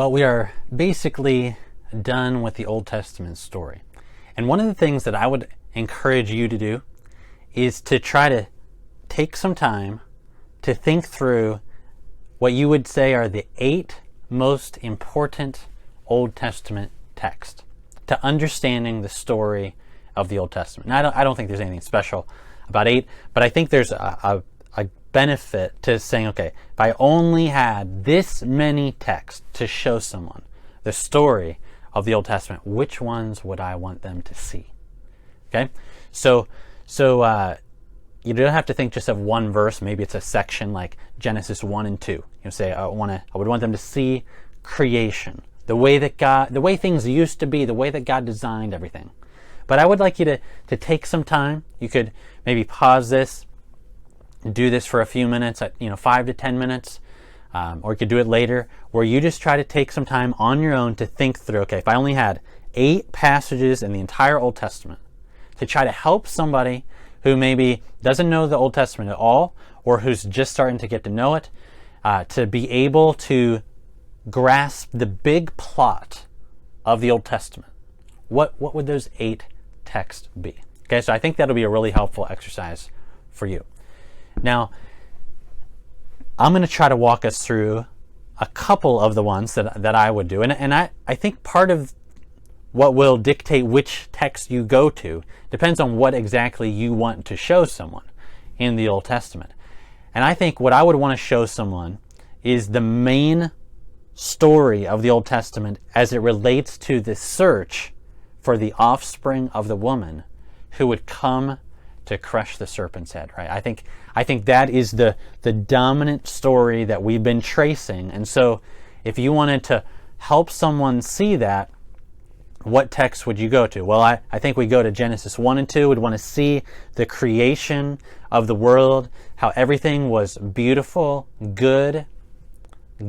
Well, we are basically done with the Old Testament story. And one of the things that I would encourage you to do is to try to take some time to think through what you would say are the 8 most important Old Testament texts to understanding the story of the Old Testament. Now, I don't think there's anything special about 8, but I think there's a benefit to saying, okay, if I only had this many texts to show someone the story of the Old Testament, which ones would I want them to see? Okay, so you don't have to think just of one verse. Maybe it's a section like Genesis 1 and 2. You say, I would want them to see creation, the way things used to be, the way that God designed everything. But I would like you to take some time. You could maybe pause this, do this for a few minutes, 5 to 10 minutes, or you could do it later, where you just try to take some time on your own to think through, okay, if I only had 8 passages in the entire Old Testament to try to help somebody who maybe doesn't know the Old Testament at all, or who's just starting to get to know it, to be able to grasp the big plot of the Old Testament. What would those 8 texts be? Okay, so I think that'll be a really helpful exercise for you. Now, I'm going to try to walk us through a couple of the ones that I would do. And I think part of what will dictate which text you go to depends on what exactly you want to show someone in the Old Testament. And I think what I would want to show someone is the main story of the Old Testament as it relates to the search for the offspring of the woman who would come to crush the serpent's head, right? I think that is the dominant story that we've been tracing. And so if you wanted to help someone see that, what text would you go to? Well, I think we go to Genesis 1 and 2. We'd want to see the creation of the world, how everything was beautiful, good.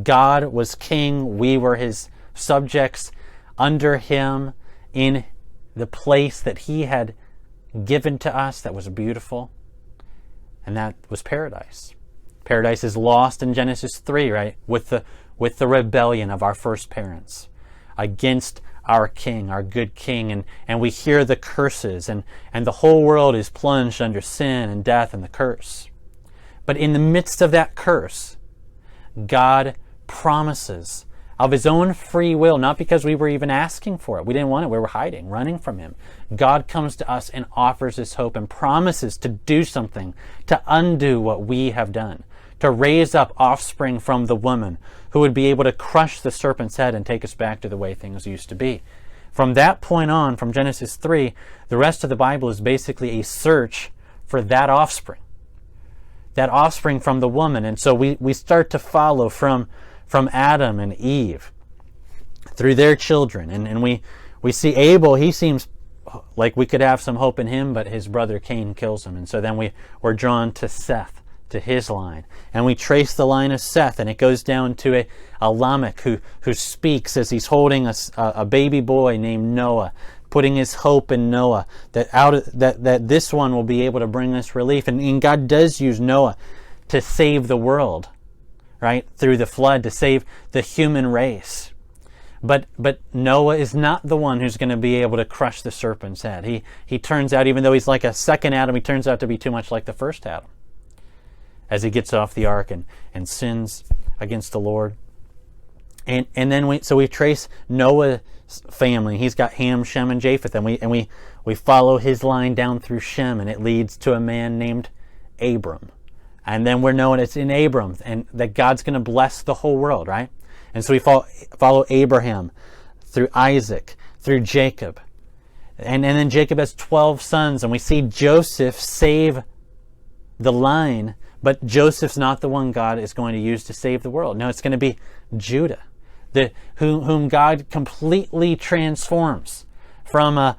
God was king. We were his subjects under him in the place that he had given to us that was beautiful. And that was paradise. Paradise is lost in Genesis 3, right? With the rebellion of our first parents against our king, our good king, and we hear the curses, and the whole world is plunged under sin and death and the curse. But in the midst of that curse, God promises of his own free will, not because we were even asking for it. We didn't want it. We were hiding, running from him. God comes to us and offers his hope and promises to do something, to undo what we have done, to raise up offspring from the woman who would be able to crush the serpent's head and take us back to the way things used to be. From that point on, from Genesis 3, the rest of the Bible is basically a search for that offspring from the woman. And so we start to follow from Adam and Eve through their children. And we see Abel. He seems like we could have some hope in him, but his brother Cain kills him. And so then we're drawn to Seth, to his line. And we trace the line of Seth, and it goes down to a Lamech who speaks as he's holding a baby boy named Noah, putting his hope in Noah, that this one will be able to bring us relief. And God does use Noah to save the world, right? Through the flood, to save the human race. But Noah is not the one who's going to be able to crush the serpent's head. He turns out, even though he's like a second Adam, he turns out to be too much like the first Adam as he gets off the ark and sins against the Lord. And then we trace Noah's family. He's got Ham, Shem, and Japheth, and we follow his line down through Shem, and it leads to a man named Abram. And then we're knowing it's in Abram, and that God's going to bless the whole world, right? And so we follow Abraham through Isaac, through Jacob. And then Jacob has 12 sons, and we see Joseph save the line, but Joseph's not the one God is going to use to save the world. No, it's going to be Judah, whom God completely transforms from a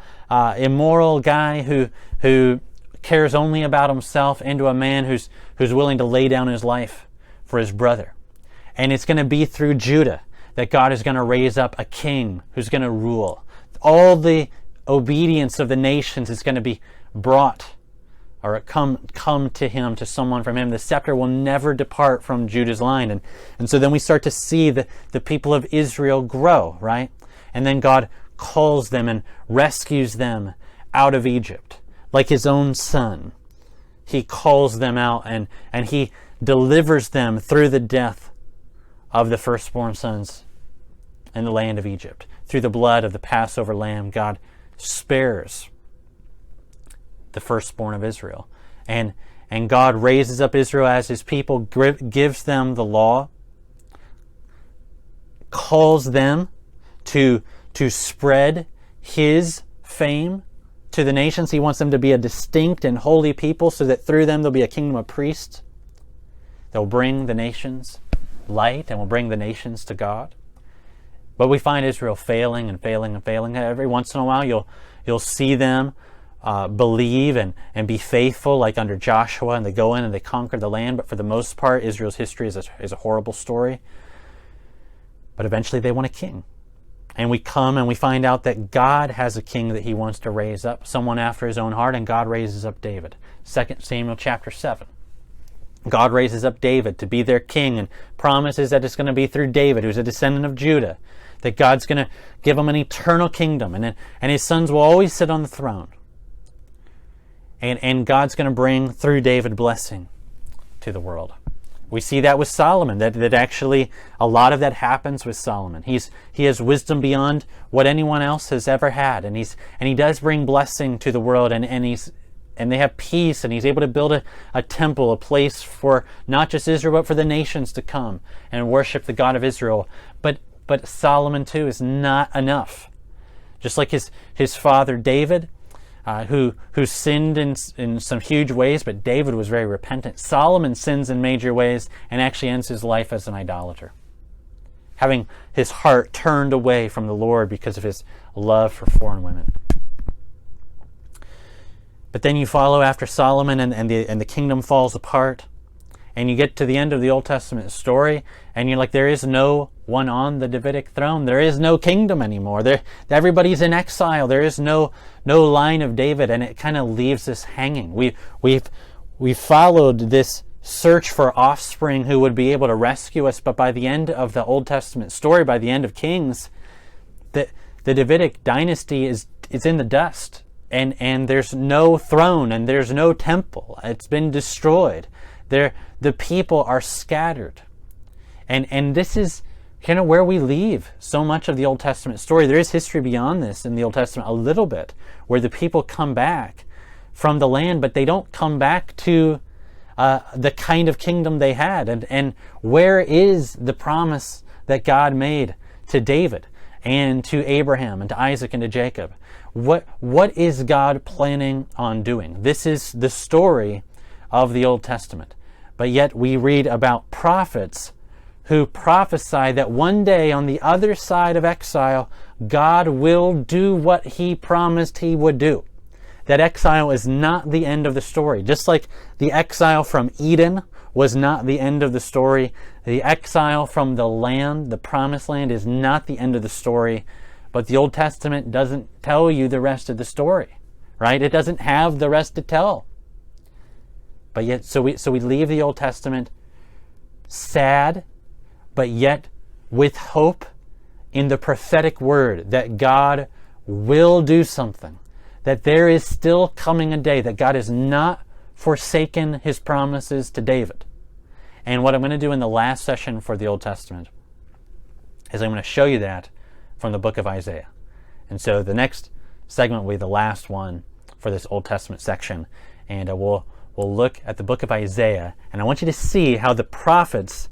immoral guy who cares only about himself into a man who's willing to lay down his life for his brother. And it's going to be through Judah that God is going to raise up a king who's going to rule. All the obedience of the nations is going to be brought or come to him, to someone from him. The scepter will never depart from Judah's line. And so then we start to see the people of Israel grow, right? And then God calls them and rescues them out of Egypt, like his own son. He calls them out and he delivers them through the death of the firstborn sons in the land of Egypt. Through the blood of the Passover lamb, God spares the firstborn of Israel. And God raises up Israel as his people, gives them the law, calls them to spread his fame to the nations. He wants them to be a distinct and holy people so that through them there'll be a kingdom of priests that will bring the nations light and will bring the nations to God. But we find Israel failing and failing and failing. Every once in a while you'll see them believe and be faithful, like under Joshua, and they go in and they conquer the land. But for the most part, Israel's history is a horrible story. But eventually they want a king. And we come and we find out that God has a king that he wants to raise up, someone after his own heart, and God raises up David. 2 Samuel chapter 7. God raises up David to be their king and promises that it's going to be through David, who's a descendant of Judah, that God's going to give him an eternal kingdom, and his sons will always sit on the throne. And God's going to bring through David blessing to the world. We see that with Solomon, that actually a lot of that happens with Solomon. He has wisdom beyond what anyone else has ever had, and he does bring blessing to the world, and they have peace, and he's able to build a temple, a place for not just Israel, but for the nations to come and worship the God of Israel. But Solomon too is not enough. Just like his father David, who sinned in some huge ways, but David was very repentant. Solomon sins in major ways and actually ends his life as an idolater, having his heart turned away from the Lord because of his love for foreign women. But then you follow after Solomon and the kingdom falls apart, and you get to the end of the Old Testament story, and you're like, there is no one on the Davidic throne. There is no kingdom anymore. Everybody's in exile. There is no line of David, and it kind of leaves us hanging. We've followed this search for offspring who would be able to rescue us, but by the end of the Old Testament story, by the end of Kings, the Davidic dynasty is in the dust, and there's no throne, and there's no temple. It's been destroyed. The people are scattered. And this is kind of where we leave so much of the Old Testament story. There is history beyond this in the Old Testament a little bit, where the people come back from the land, but they don't come back to the kind of kingdom they had. And where is the promise that God made to David and to Abraham and to Isaac and to Jacob? What is God planning on doing? This is the story of the Old Testament. But yet we read about prophets who prophesy that one day on the other side of exile, God will do what he promised he would do. That exile is not the end of the story. Just like the exile from Eden was not the end of the story, the exile from the land, the promised land, is not the end of the story. But the Old Testament doesn't tell you the rest of the story, right? It doesn't have the rest to tell. But yet, so we leave the Old Testament sad, but yet with hope in the prophetic word that God will do something, that there is still coming a day, that God has not forsaken his promises to David. And what I'm going to do in the last session for the Old Testament is I'm going to show you that from the book of Isaiah. And so the next segment will be the last one for this Old Testament section, and we'll look at the book of Isaiah, and I want you to see how the prophets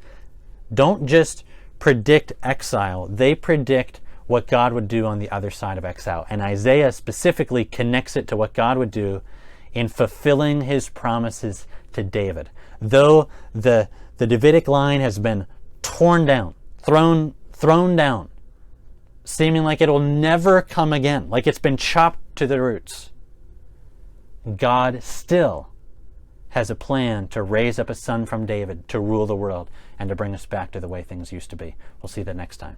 don't just predict exile, they predict what God would do on the other side of exile. And Isaiah specifically connects it to what God would do in fulfilling his promises to David. Though the Davidic line has been torn down, thrown down, seeming like it will never come again, like it's been chopped to the roots, God still has a plan to raise up a son from David to rule the world and to bring us back to the way things used to be. We'll see that next time.